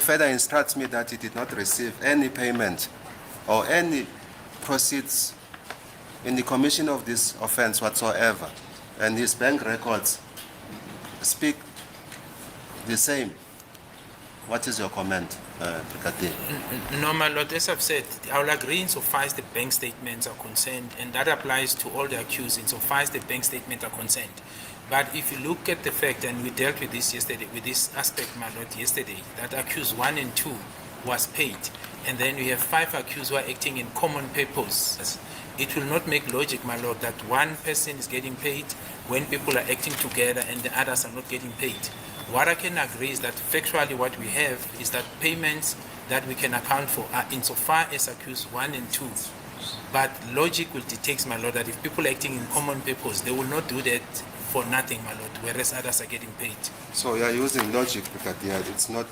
further instructs me that he did not receive any payment or any proceeds in the commission of this offense whatsoever, and his bank records speak the same. What is your comment, Brigadier? No, my lord, as I've said, I will agree insofar as the bank statements are concerned, and that applies to all the accused insofar as the bank statements are concerned. But if you look at the fact, and we dealt with this yesterday, with this aspect, my lord, yesterday, that accused 1 and 2 was paid, and then we have 5 accused who are acting in common purpose. It will not make logic, my lord, that one person is getting paid when people are acting together and the others are not getting paid. What I can agree is that factually what we have is that payments that we can account for are insofar as accused 1 and 2. But logic will dictate, my lord, that if people are acting in common purpose, they will not do that for nothing, my lord, whereas others are getting paid. So you are using logic, Brigadier. It's not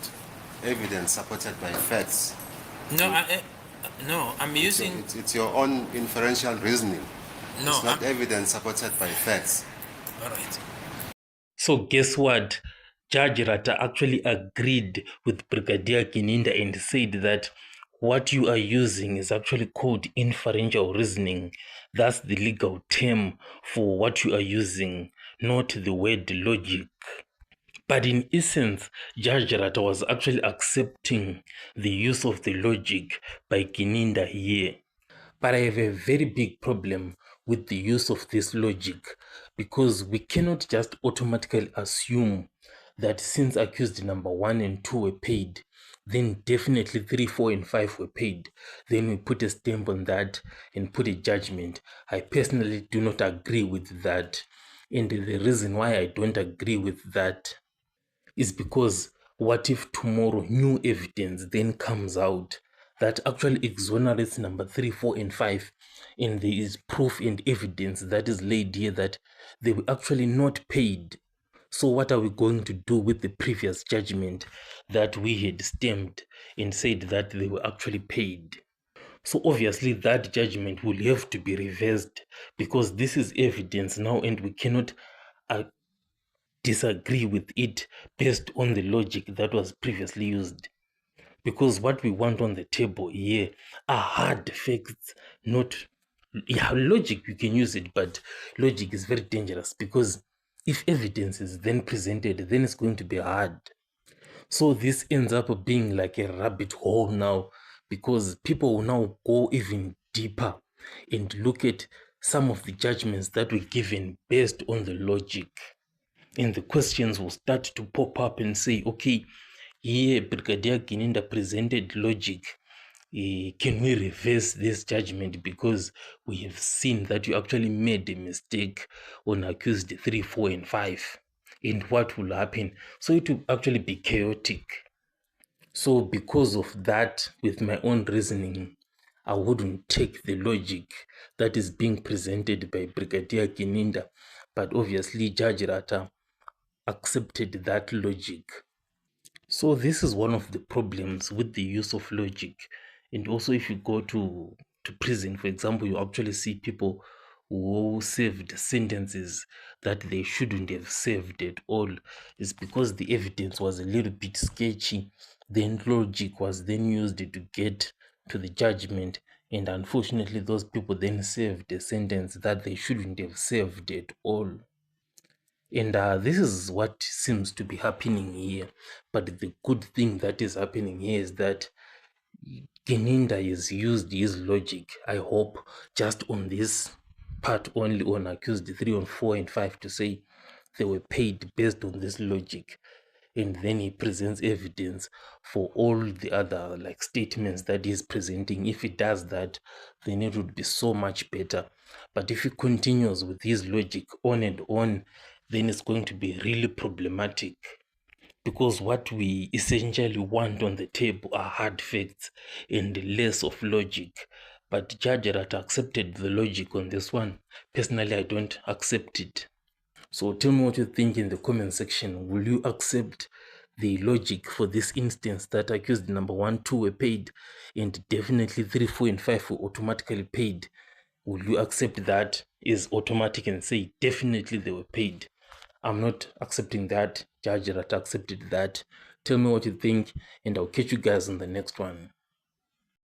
evidence supported by facts. No, no, I'm using... It's your own inferential reasoning. No, it's not evidence supported by facts. All right. So guess what? Judge Rata actually agreed with Brigadier Gininda and said that what you are using is actually called inferential reasoning. That's the legal term for what you are using, not the word logic. But in essence, Judge Rata was actually accepting the use of the logic by Gininda here. But I have a very big problem with the use of this logic, because we cannot just automatically assume that since accused number 1 and 2 were paid, then definitely 3, 4, and 5 were paid. Then we put a stamp on that and put a judgment. I personally do not agree with that. And the reason why I don't agree with that is because what if tomorrow new evidence then comes out that actually exonerates number 3, 4, and 5, and there is proof and evidence that is laid here that they were actually not paid? So what are we going to do with the previous judgment that we had stamped and said that they were actually paid? So obviously that judgment will have to be reversed, because this is evidence now and we cannot disagree with it based on the logic that was previously used. Because what we want on the table here are hard facts, not logic. You can use it, but logic is very dangerous, because if evidence is then presented, then it's going to be hard. So this ends up being like a rabbit hole now, because people will now go even deeper and look at some of the judgments that were given based on the logic. And the questions will start to pop up and say, okay, here Brigadier Gininda presented logic. Can we reverse this judgment, because we have seen that you actually made a mistake on accused 3, 4, and 5, and what will happen? So it will actually be chaotic. So because of that, with my own reasoning, I wouldn't take the logic that is being presented by Brigadier Gininda, but obviously Judge Rata accepted that logic. So this is one of the problems with the use of logic. And also, if you go to prison, for example, you actually see people who served sentences that they shouldn't have served at all. It's because the evidence was a little bit sketchy. Then logic was then used to get to the judgment, and unfortunately those people then served a sentence that they shouldn't have served at all. And this is what seems to be happening here. But the good thing that is happening here is that Gininda has used his logic, I hope, just on this part only, on accused 3, 4, and 5, to say they were paid based on this logic. And then he presents evidence for all the other statements that he's presenting. If he does that, then it would be so much better. But if he continues with his logic on and on, then it's going to be really problematic, because what we essentially want on the table are hard facts and less of logic. But Judge Rata accepted the logic on this one. Personally, I don't accept it. So tell me what you think in the comment section. Will you accept the logic for this instance that accused number 1, 2 were paid, and definitely 3, 4, and 5 were automatically paid? Will you accept that is automatic and say definitely they were paid? I'm not accepting that. Judge Rata accepted that. Tell me what you think, and I'll catch you guys in the next one.